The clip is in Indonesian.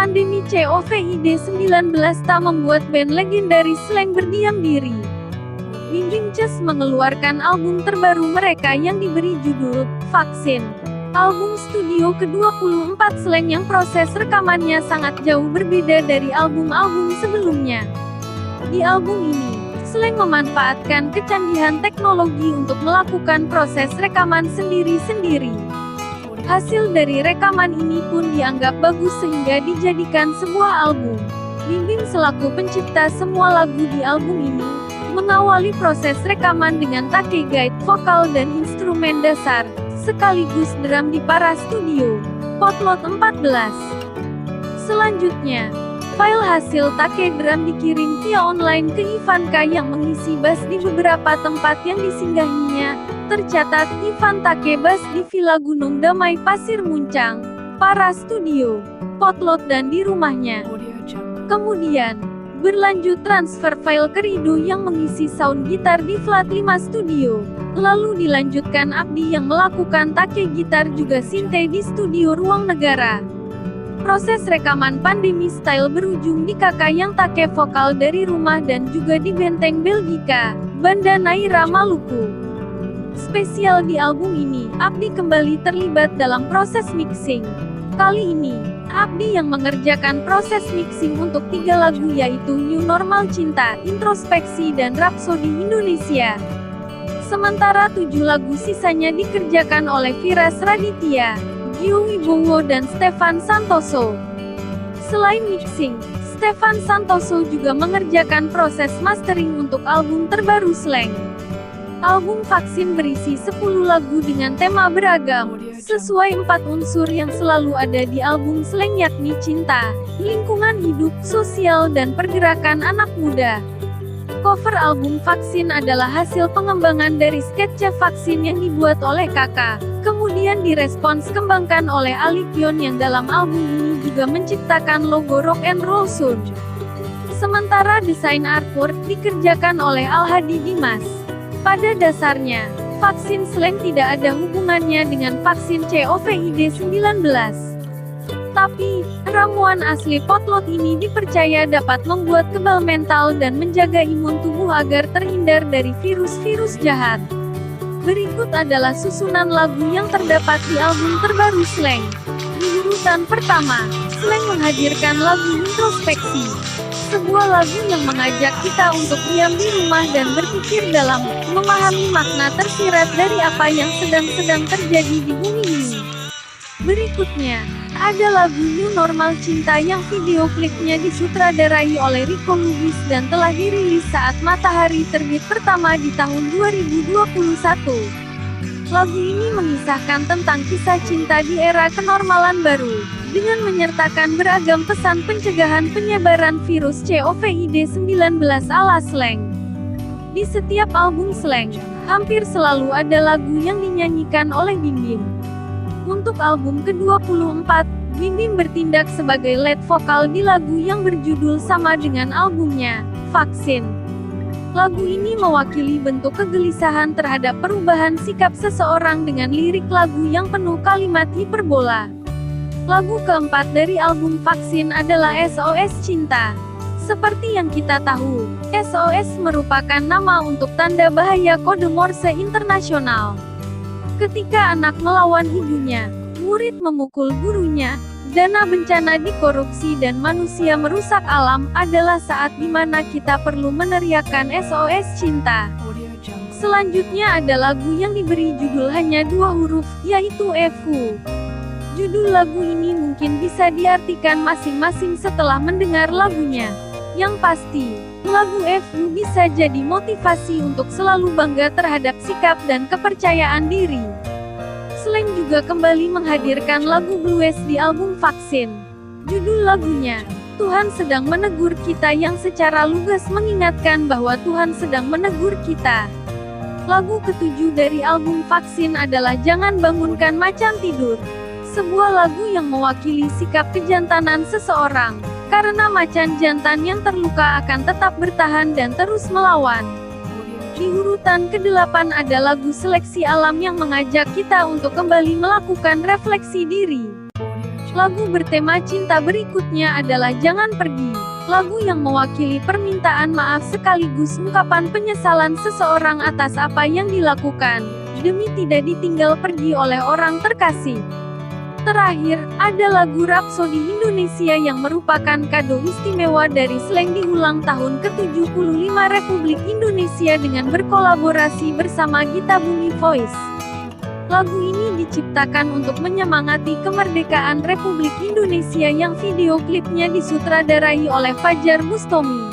Pandemi COVID-19 tak membuat band legendaris Slank berdiam diri. Bimbing Ces mengeluarkan album terbaru mereka yang diberi judul Vaksin. Album studio ke-24 Slank yang proses rekamannya sangat jauh berbeda dari album-album sebelumnya. Di album ini, Slank memanfaatkan kecanggihan teknologi untuk melakukan proses rekaman sendiri-sendiri. Hasil dari rekaman ini pun dianggap bagus sehingga dijadikan sebuah album. Bimbing selaku pencipta semua lagu di album ini, mengawali proses rekaman dengan take guide vokal dan instrumen dasar, sekaligus drum di Para Studio, Potlot 14. Selanjutnya, file hasil take drum dikirim via online ke Ivanka yang mengisi bass di beberapa tempat yang disinggahinya. Tercatat, Ivan take bass di Villa Gunung Damai Pasir Muncang, Para Studio, Potlot dan di rumahnya. Kemudian, berlanjut transfer file ke Rido yang mengisi sound gitar di Flat 5 Studio. Lalu dilanjutkan Abdi yang melakukan take gitar juga sinte di Studio Ruang Negara. Proses rekaman Pandemi Style berujung di kakak yang take vokal dari rumah dan juga di Benteng Belgika, Banda Neira Maluku. Spesial di album ini, Abdi kembali terlibat dalam proses mixing. Kali ini, Abdi yang mengerjakan proses mixing untuk 3 lagu yaitu New Normal Cinta, Introspeksi dan Rapsodi Indonesia. Sementara 7 lagu sisanya dikerjakan oleh Viras Raditya, Gio Wibowo dan Stefan Santoso. Selain mixing, Stefan Santoso juga mengerjakan proses mastering untuk album terbaru Slank. Album Vaksin berisi 10 lagu dengan tema beragam, sesuai 4 unsur yang selalu ada di album Slank yakni cinta, lingkungan hidup, sosial dan pergerakan anak muda. Cover album Vaksin adalah hasil pengembangan dari sketsa vaksin yang dibuat oleh kakak, kemudian direspons kembangkan oleh Ali Pion yang dalam album ini juga menciptakan logo Rock and Roll Sound. Sementara desain artwork dikerjakan oleh Al-Hadi Dimas. Pada dasarnya, vaksin Slank tidak ada hubungannya dengan vaksin COVID-19. Tapi, ramuan asli Potlot ini dipercaya dapat membuat kebal mental dan menjaga imun tubuh agar terhindar dari virus-virus jahat. Berikut adalah susunan lagu yang terdapat di album terbaru Slank. Di urutan pertama, Slank menghadirkan lagu Introspeksi. Sebuah lagu yang mengajak kita untuk diam di rumah dan berpikir dalam, memahami makna tersirat dari apa yang sedang terjadi di bumi ini. Berikutnya, ada lagu New Normal Cinta yang video klipnya disutradarai oleh Rico Lubis dan telah dirilis saat matahari terbit pertama di tahun 2021. Lagu ini mengisahkan tentang kisah cinta di era kenormalan baru, dengan menyertakan beragam pesan pencegahan penyebaran virus COVID-19 ala Slank. Di setiap album Slank, hampir selalu ada lagu yang dinyanyikan oleh Bimbing. Untuk album ke-24, Bimbing bertindak sebagai lead vokal di lagu yang berjudul sama dengan albumnya, Vaksin. Lagu ini mewakili bentuk kegelisahan terhadap perubahan sikap seseorang dengan lirik lagu yang penuh kalimat hiperbola. Lagu keempat dari album Vaksin adalah SOS Cinta. Seperti yang kita tahu, SOS merupakan nama untuk tanda bahaya kode Morse internasional. Ketika anak melawan ibunya, murid memukul gurunya, dana bencana dikorupsi dan manusia merusak alam adalah saat dimana kita perlu meneriakkan SOS Cinta. Selanjutnya ada lagu yang diberi judul hanya 2 huruf, yaitu FU. Judul lagu ini mungkin bisa diartikan masing-masing setelah mendengar lagunya. Yang pasti, lagu FU bisa jadi motivasi untuk selalu bangga terhadap sikap dan kepercayaan diri. Slank juga kembali menghadirkan lagu Blues di album Vaksin. Judul lagunya, Tuhan Sedang Menegur Kita yang secara lugas mengingatkan bahwa Tuhan sedang menegur kita. Lagu ke-7 dari album Vaksin adalah Jangan Bangunkan Macan Tidur. Sebuah lagu yang mewakili sikap kejantanan seseorang, karena macan jantan yang terluka akan tetap bertahan dan terus melawan. Di urutan ke-8 ada lagu Seleksi Alam yang mengajak kita untuk kembali melakukan refleksi diri. Lagu bertema cinta berikutnya adalah Jangan Pergi. Lagu yang mewakili permintaan maaf sekaligus ungkapan penyesalan seseorang atas apa yang dilakukan, demi tidak ditinggal pergi oleh orang terkasih. Terakhir, ada lagu Rapsodi Indonesia yang merupakan kado istimewa dari slang di ulang tahun ke-75 Republik Indonesia dengan berkolaborasi bersama Gita Bumi Voice. Lagu ini diciptakan untuk menyemangati kemerdekaan Republik Indonesia yang video klipnya disutradarai oleh Fajar Bustomi.